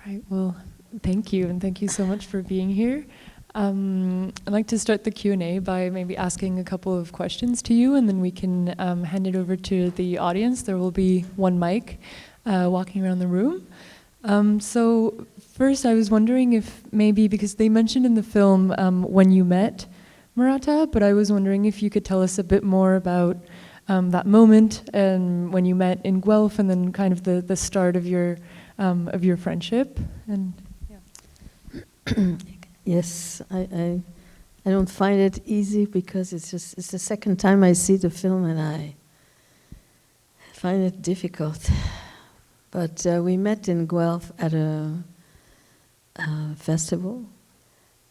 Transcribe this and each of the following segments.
right, well, thank you, and thank you so much for being here. I'd like to start the Q&A by maybe asking a couple of questions to you, and then we can hand it over to the audience. There will be one mic walking around the room. So first, I was wondering if maybe, because they mentioned in the film when you met MERATA, but I was wondering if you could tell us a bit more about that moment and when you met in Guelph, and then kind of the start of your friendship. And yeah. Yes, I don't find it easy because it's the second time I see the film and I find it difficult. But we met in Guelph at a festival,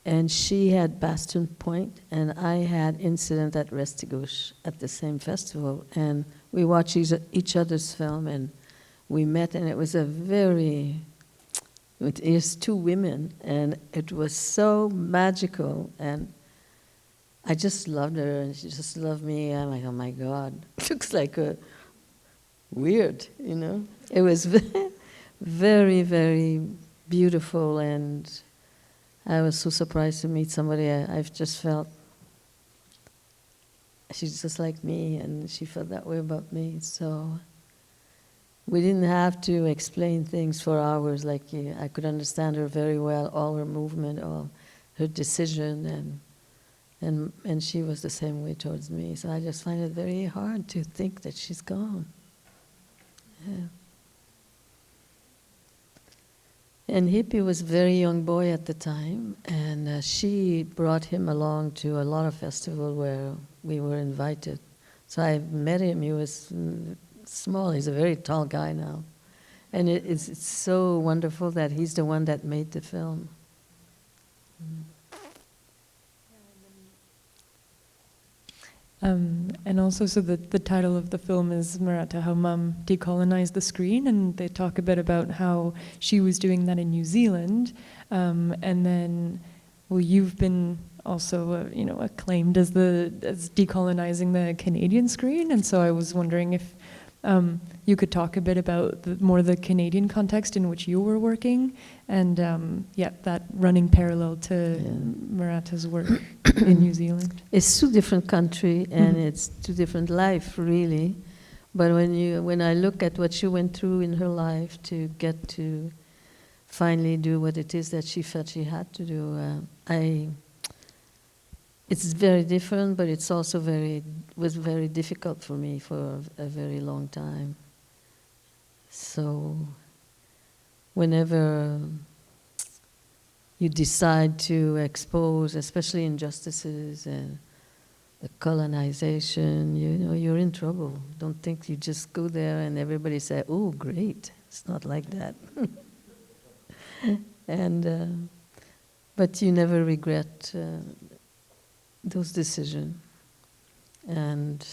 and she had Bastion Point, and I had Incident at Restigouche at the same festival, and we watched each other's film, and we met, and it was it is two women, and it was so magical, and I just loved her, and she just loved me. I'm like, oh my God, it looks like a weird, you know? It was very, very beautiful, and I was so surprised to meet somebody. I've just felt she's just like me, and she felt that way about me, so we didn't have to explain things for hours. Like I could understand her very well, all her movement, all her decision, and she was the same way towards me. So I just find it very hard to think that she's gone. Yeah. And Hippie was a very young boy at the time, and she brought him along to a lot of festivals where we were invited. So I met him. He was small. He's a very tall guy now. And it's so wonderful that he's the one that made the film. And also, so the title of the film is MERATA, How Mum Decolonized the Screen, and they talk a bit about how she was doing that in New Zealand. And then, well, you've been also, acclaimed as decolonizing the Canadian screen, and so I was wondering if you could talk a bit about more the Canadian context in which you were working, and that running parallel to MERATA's work in New Zealand. It's two different countries, and it's two different life, really. But when I look at what she went through in her life to get to finally do what it is that she felt she had to do, it's very different, but it's also was very difficult for me for a very long time. So whenever you decide to expose, especially injustices and the colonization, you're in trouble. Don't think you just go there and everybody say, oh, great. It's not like that. And but you never regret those decisions. And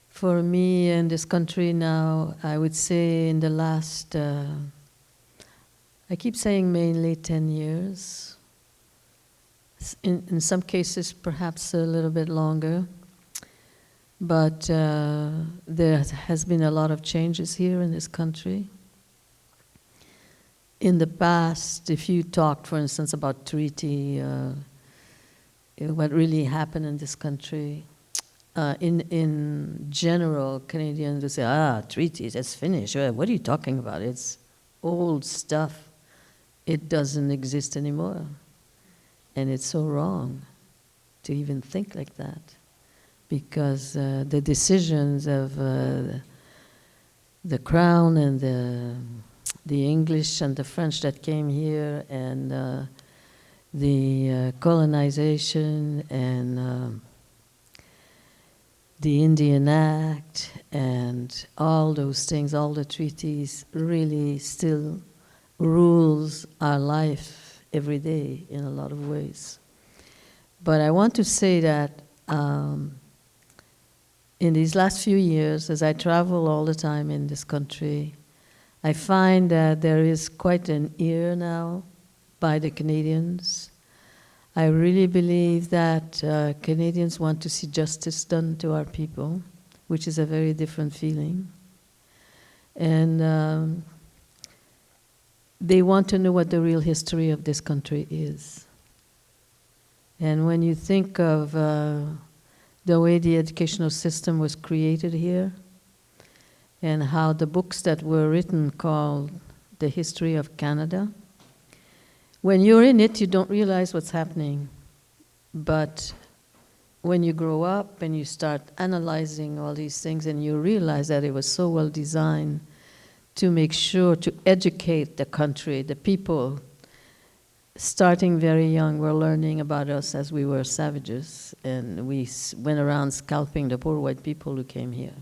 for me in this country now, I would say in the last, I keep saying mainly 10 years. In some cases, perhaps a little bit longer. But there has been a lot of changes here in this country. In the past, if you talked, for instance, about treaty, what really happened in this country, in general, Canadians would say, treaties, that's finished. What are you talking about? It's old stuff. It doesn't exist anymore. And it's so wrong to even think like that, because the decisions of the Crown and the English and the French that came here, and the colonization and the Indian Act and all those things, all the treaties really still rules our life every day in a lot of ways. But I want to say that in these last few years, as I travel all the time in this country, I find that there is quite an ear now by the Canadians. I really believe that Canadians want to see justice done to our people, which is a very different feeling. And they want to know what the real history of this country is. And when you think of the way the educational system was created here, and how the books that were written called The History of Canada, when you're in it, you don't realize what's happening. But when you grow up and you start analyzing all these things and you realize that it was so well designed to make sure to educate the country, the people, starting very young, were learning about us as we were savages, and we went around scalping the poor white people who came here.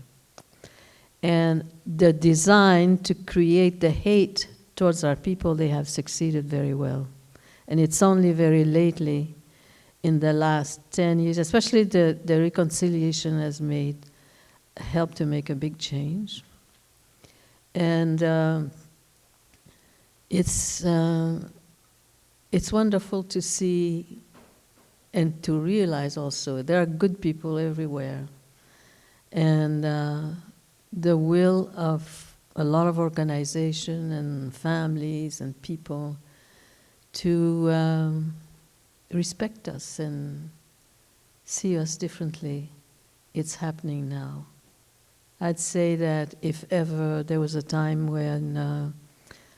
And the design to create the hate towards our people, they have succeeded very well. And it's only very lately, in the last 10 years, especially the reconciliation has helped to make a big change. And it's wonderful to see and to realize also there are good people everywhere. And the will of a lot of organization and families and people to respect us and see us differently. It's happening now. I'd say that if ever there was a time when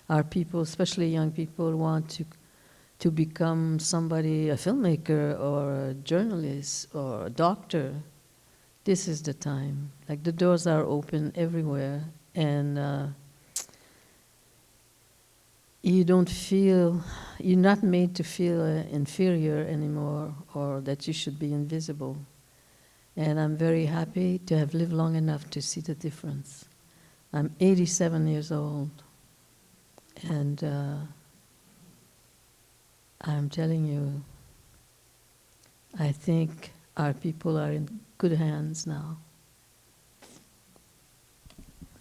our people, especially young people, want to become somebody, a filmmaker or a journalist or a doctor, this is the time. Like, the doors are open everywhere, and you don't feel, you're not made to feel inferior anymore or that you should be invisible. And I'm very happy to have lived long enough to see the difference. I'm 87 years old, and I'm telling you, I think our people are in good hands now.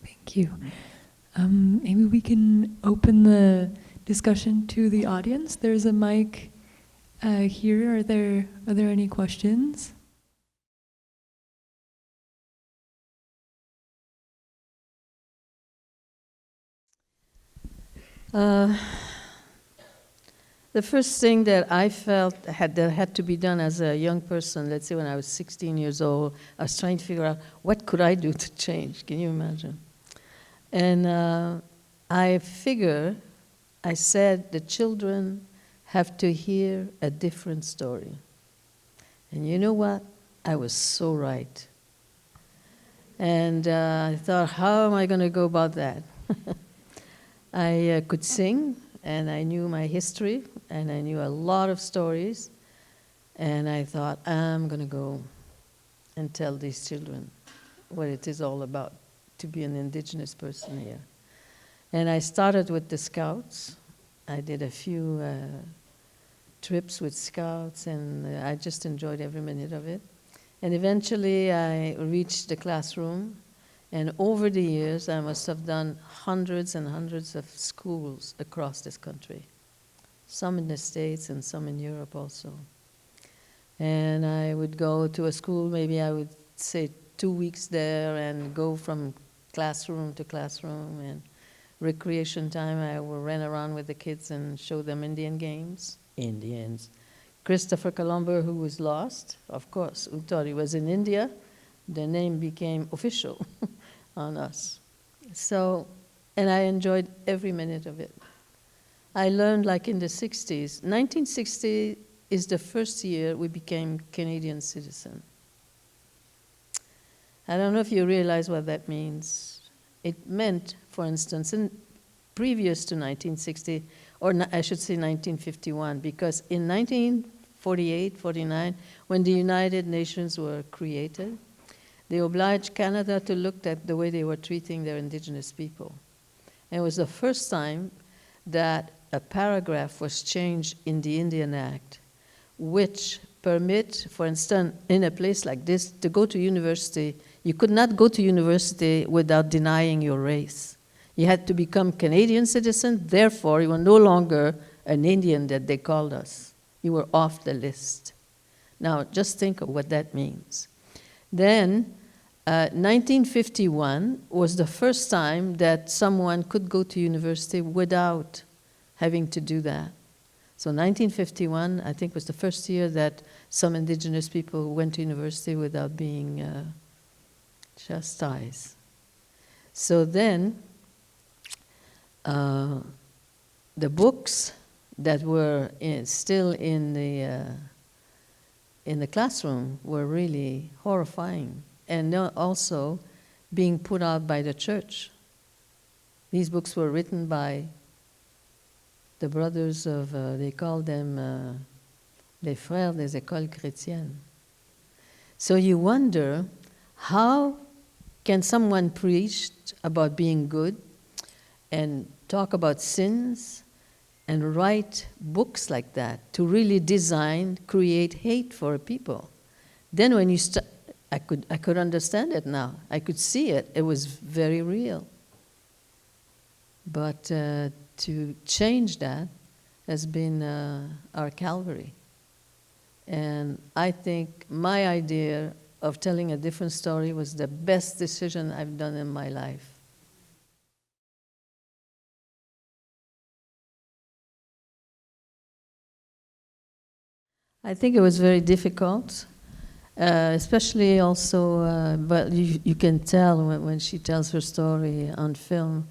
Thank you. Maybe we can open the discussion to the audience. There's a mic here. Are there any questions? The first thing that I felt that had to be done as a young person, let's say when I was 16 years old, I was trying to figure out what could I do to change. Can you imagine? And I said the children have to hear a different story. And you know what? I was so right. And I thought, how am I going to go about that? I could sing, and I knew my history, and I knew a lot of stories. And I thought, I'm going to go and tell these children what it is all about to be an indigenous person here. And I started with the Scouts. I did a few trips with Scouts, and I just enjoyed every minute of it. And eventually I reached the classroom, and over the years I must have done hundreds and hundreds of schools across this country, some in the States and some in Europe also. And I would go to a school, maybe I would say 2 weeks there, and go from classroom to classroom, and recreation time I would run around with the kids and show them Indian games. Indians. Christopher Colombo, who was lost, of course, who thought he was in India, the name became official on us. So, and I enjoyed every minute of it. I learned, like in the 60s, 1960 is the first year we became Canadian citizen. I don't know if you realize what that means. It meant, for instance, previous to 1960, or I should say 1951, because in 1948, 49, when the United Nations were created, they obliged Canada to look at the way they were treating their indigenous people. And it was the first time that a paragraph was changed in the Indian Act, which permit, for instance, in a place like this, to go to university. You could not go to university without denying your race. You had to become Canadian citizen, therefore you were no longer an Indian that they called us. You were off the list. Now, just think of what that means. Then, 1951 was the first time that someone could go to university without having to do that. So 1951, I think, was the first year that some indigenous people went to university without being chastised. So then, the books that were still in the classroom were really horrifying, and also being put out by the church. These books were written by the brothers of, they called them les frères des écoles chrétiennes. So you wonder, how can someone preach about being good and talk about sins and write books like that to really create hate for people? Then when you I could understand it now. I could see it. It was very real. But to change that has been our Calvary. And I think my idea of telling a different story was the best decision I've done in my life. I think it was very difficult, especially also, but you can tell when she tells her story on film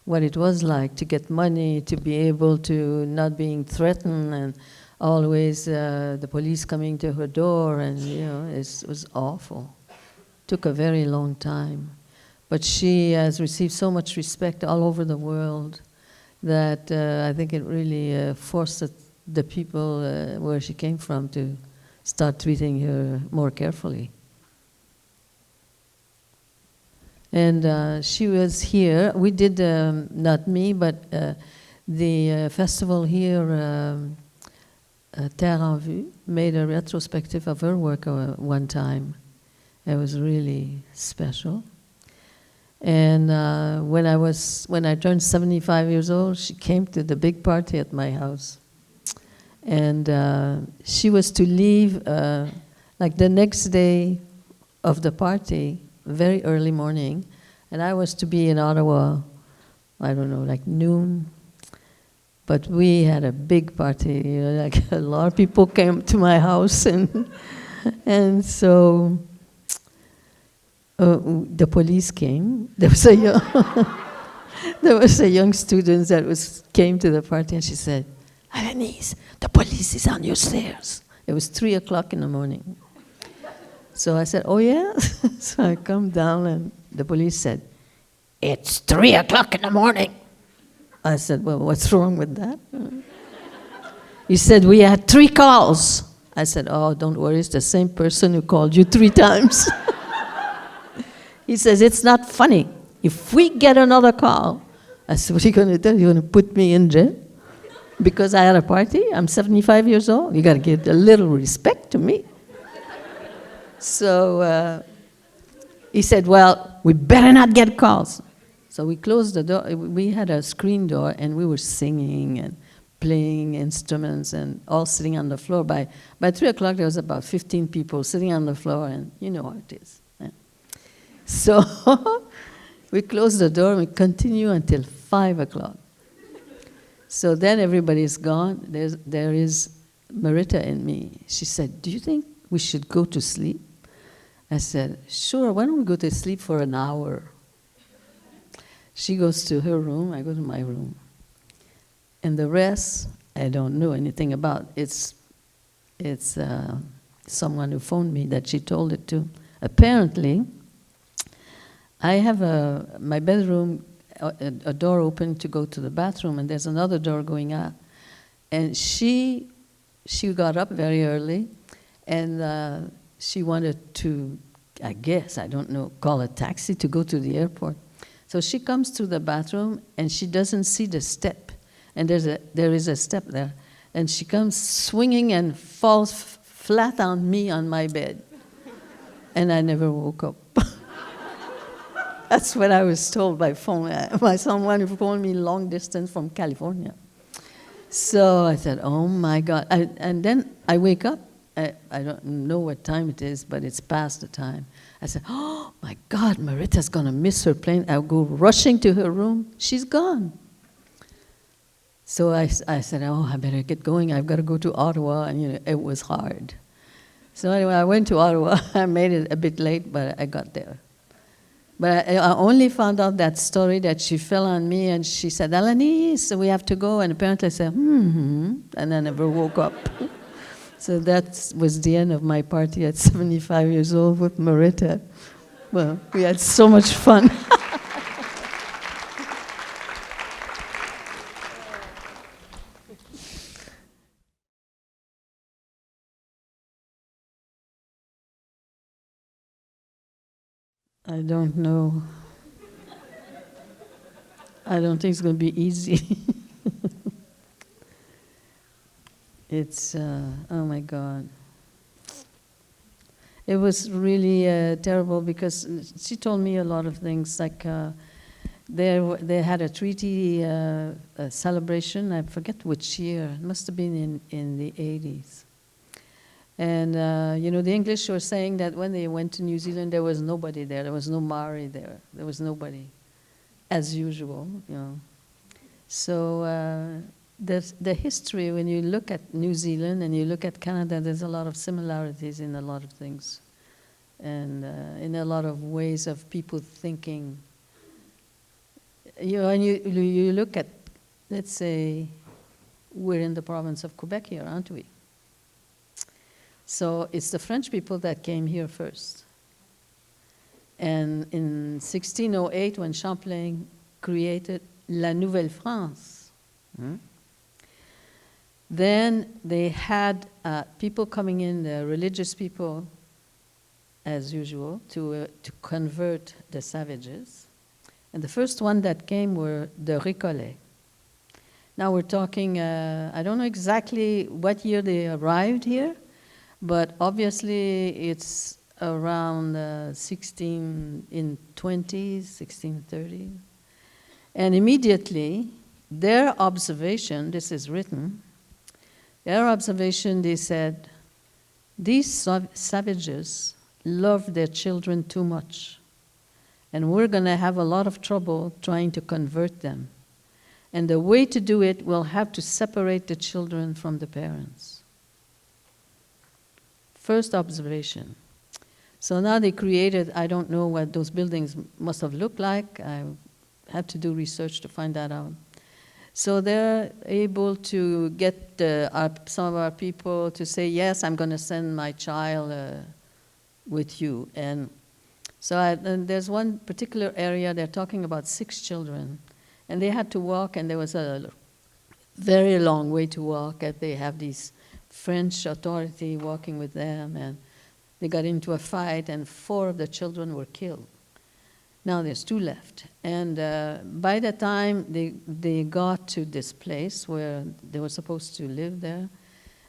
what it was like to get money, to be able to not being threatened, and always the police coming to her door, and it was awful. Took a very long time. But she has received so much respect all over the world that I think it really forced the people where she came from to start treating her more carefully. And she was here. We did, not me, but the festival here, Terre en Vue, made a retrospective of her work one time. It was really special. And when I turned 75 years old, she came to the big party at my house. And she was to leave like the next day of the party, very early morning, and I was to be in Ottawa, I don't know, like noon. But we had a big party, like a lot of people came to my house, and so the police came. There was a young student that came to the party, and she said, "Alanis, the police is on your stairs." It was 3 o'clock in the morning. So I said, "Oh yeah?" So I come down, and the police said, "It's 3 o'clock in the morning." I said, "Well, what's wrong with that?" He said, "We had 3 calls." I said, "Oh, don't worry, it's the same person who called you 3 times." He says, "It's not funny. If we get another call," I said, "What are you going to do? You're going to put me in jail? Because I had a party? I'm 75 years old. You got to give a little respect to me." So he said, "Well, we better not get calls." So we closed the door. We had a screen door, and we were singing and playing instruments and all sitting on the floor. By 3 o'clock, there was about 15 people sitting on the floor, and you know how it is. Yeah. So we closed the door, and we continue until 5 o'clock. So then everybody's gone. There is MERATA in me. She said, "Do you think we should go to sleep?" I said, "Sure, why don't we go to sleep for an hour?" She goes to her room, I go to my room. And the rest, I don't know anything about. It's someone who phoned me that she told it to. Apparently, I have my bedroom, a door open to go to the bathroom, and there's another door going out. And she got up very early, and she wanted to, I guess, I don't know, call a taxi to go to the airport. So she comes to the bathroom, and she doesn't see the step. And there is a step there. And she comes swinging and falls flat on me on my bed. And I never woke up. That's what I was told by phone, by someone who phoned me long distance from California. So I said, "Oh my God." And then I wake up. I don't know what time it is, but it's past the time. I said, "Oh my God, Marita's gonna miss her plane." I'll go rushing to her room. She's gone. So I said, oh, I better get going. I've got to go to Ottawa, and it was hard. So anyway, I went to Ottawa. I made it a bit late, but I got there. But I only found out that story that she fell on me, and she said, Alanis, we have to go. And apparently I said, and I never woke up. So that was the end of my party at 75 years old with MERATA. Well, we had so much fun. I don't know. I don't think it's going to be easy. It's, oh my God. It was really terrible because she told me a lot of things, like they had a treaty a celebration, I forget which year, it must have been in the 80s. And, the English were saying that when they went to New Zealand, there was nobody there. There was no Maori there. There was nobody, as usual, So the history, when you look at New Zealand and you look at Canada, there's a lot of similarities in a lot of things. And in a lot of ways of people thinking. And you look at, let's say, we're in the province of Quebec here, aren't we? So it's the French people that came here first. And in 1608, when Champlain created La Nouvelle France, then they had people coming in, the religious people, as usual, to convert the savages. And the first one that came were the Récollets. Now we're talking, I don't know exactly what year they arrived here, but obviously it's around 1630. And immediately, their observation, this is written, their observation, they said, these savages love their children too much, and we're going to have a lot of trouble trying to convert them. And the way to do it, we'll have to separate the children from the parents. First observation. So now they created, I don't know what those buildings must have looked like. I have to do research to find that out. So they're able to get some of our people to say, yes, I'm going to send my child with you. And so and there's one particular area, they're talking about 6 children. And they had to walk, and there was a very long way to walk. And they have these French authority walking with them, and they got into a fight, and 4 of the children were killed. Now there's 2 left. And by the time they got to this place where they were supposed to live there,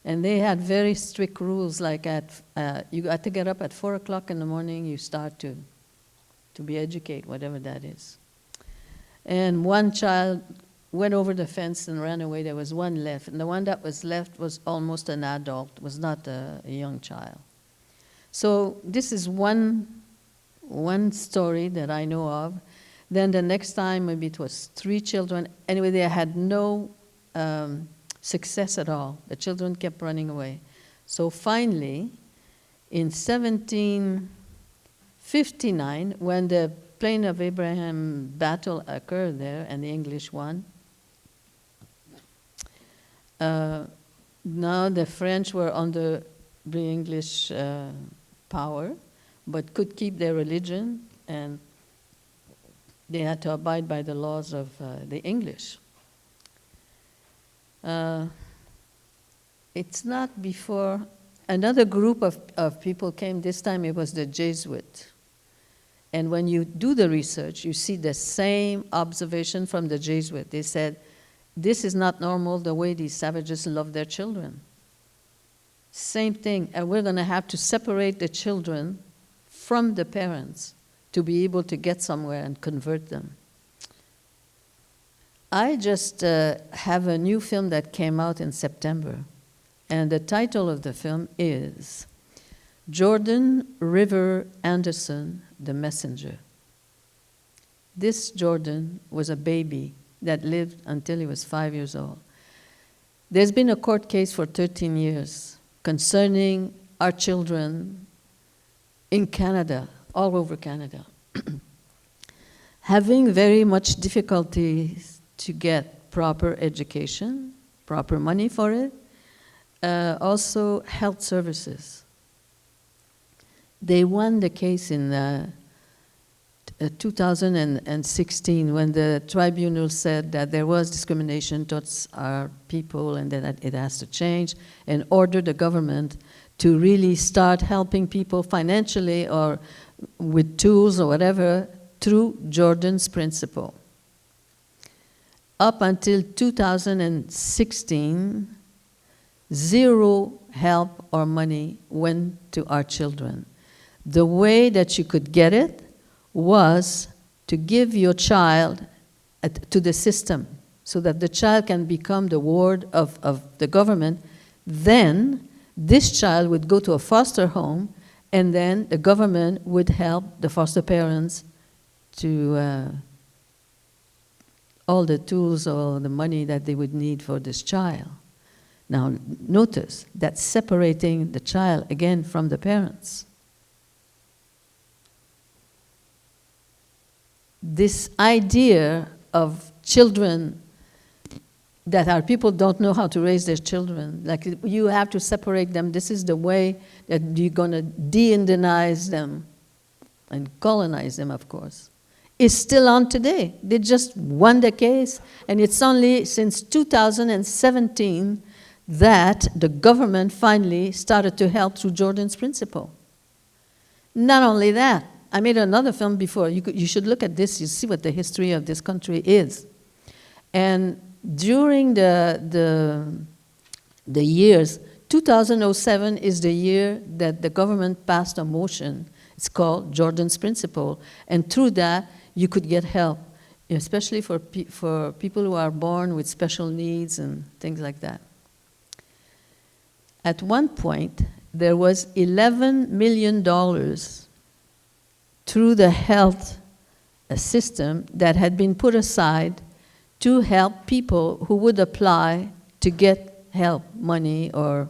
and they had very strict rules, like you got to get up at 4 o'clock in the morning, you start to be educated, whatever that is. And one child went over the fence and ran away. There was 1 left. And the one that was left was almost an adult, was not a young child. So this is one story that I know of. Then the next time, maybe it was 3 children. Anyway, they had no success at all. The children kept running away. So finally, in 1759, when the Plain of Abraham battle occurred there, and the English won, now the French were under the English power, but could keep their religion, and they had to abide by the laws of the English. It's not before another group of people came. This time it was the Jesuits. And when you do the research, you see the same observation from the Jesuits. They said, this is not normal, the way these savages love their children. Same thing, and we're going to have to separate the children from the parents to be able to get somewhere and convert them. I just have a new film that came out in September, and the title of the film is Jordan River Anderson, the Messenger. This Jordan was a baby that lived until he was 5 years old. There's been a court case for 13 years concerning our children in Canada, all over Canada, having very much difficulties to get proper education, proper money for it, also health services. They won the case in 2016 when the tribunal said that there was discrimination towards our people and that it has to change, and ordered the government to really start helping people financially or with tools or whatever through Jordan's principle. Up until 2016, zero help or money went to our children. The way that you could get it was to give your child to the system so that the child can become the ward of the government. Then this child would go to a foster home, and then the government would help the foster parents to all the tools or the money that they would need for this child. Now notice, that's separating the child again from the parents. This idea of children, that our people don't know how to raise their children, like you have to separate them, this is the way that you're going to de-Indianize them and colonize them, of course, is still on today. They just won the case, and it's only since 2017 that the government finally started to help through Jordan's principle. Not only that, I made another film before. You should look at this. You see what the history of this country is. And during the years, 2007 is the year that the government passed a motion. It's called Jordan's Principle. And through that, you could get help, especially for people who are born with special needs and things like that. At one point, there was $11 million through the health system that had been put aside to help people who would apply to get help, money or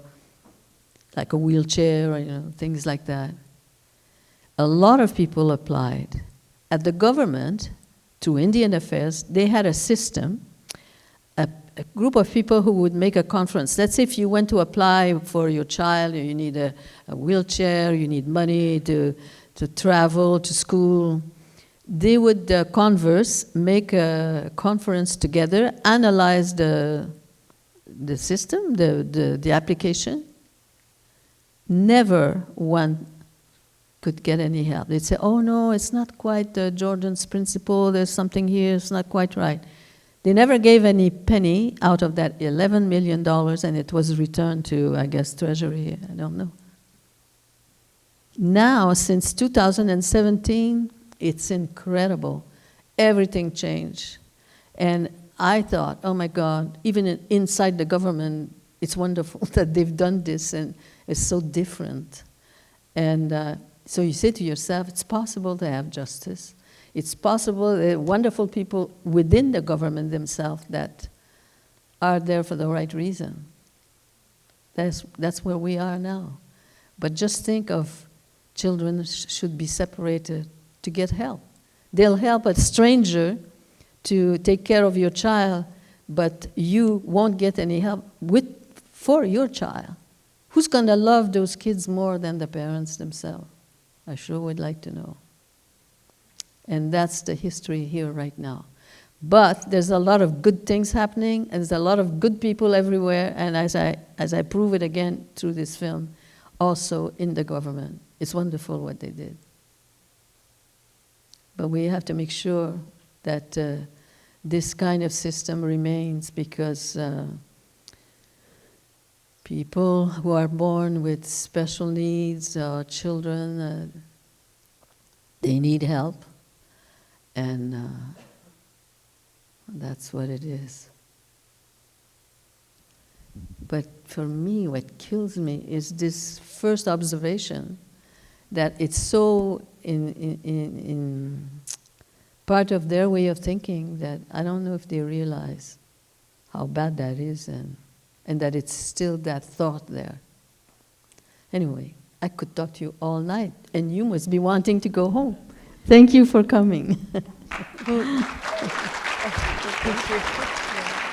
like a wheelchair or things like that. A lot of people applied. At the government, through Indian Affairs, they had a system, a group of people who would make a conference. Let's say if you went to apply for your child, you need a wheelchair, you need money to travel to school, they would converse, make a conference together, analyze the system, the application. Never one could get any help. They'd say, oh no, it's not quite Jordan's principle, there's something here, it's not quite right. They never gave any penny out of that $11 million, and it was returned to, I guess, Treasury, I don't know. Now, since 2017, it's incredible. Everything changed. And I thought, oh my God, even inside the government, it's wonderful that they've done this, and it's so different. And so you say to yourself, it's possible to have justice. It's possible there are wonderful people within the government themselves that are there for the right reason. That's where we are now. But just think of children should be separated to get help. They'll help a stranger to take care of your child, but you won't get any help for your child. Who's going to love those kids more than the parents themselves? I sure would like to know. And that's the history here right now. But there's a lot of good things happening, and there's a lot of good people everywhere, and as I prove it again through this film, also in the government. It's wonderful what they did. But we have to make sure that this kind of system remains, because people who are born with special needs, children, they need help. And that's what it is. But for me, what kills me is this first observation that it's so in part of their way of thinking that I don't know if they realize how bad that is. And and that it's still that thought there. Anyway, I could talk to you all night, and you must be wanting to go home. Thank you for coming. Well, thank you.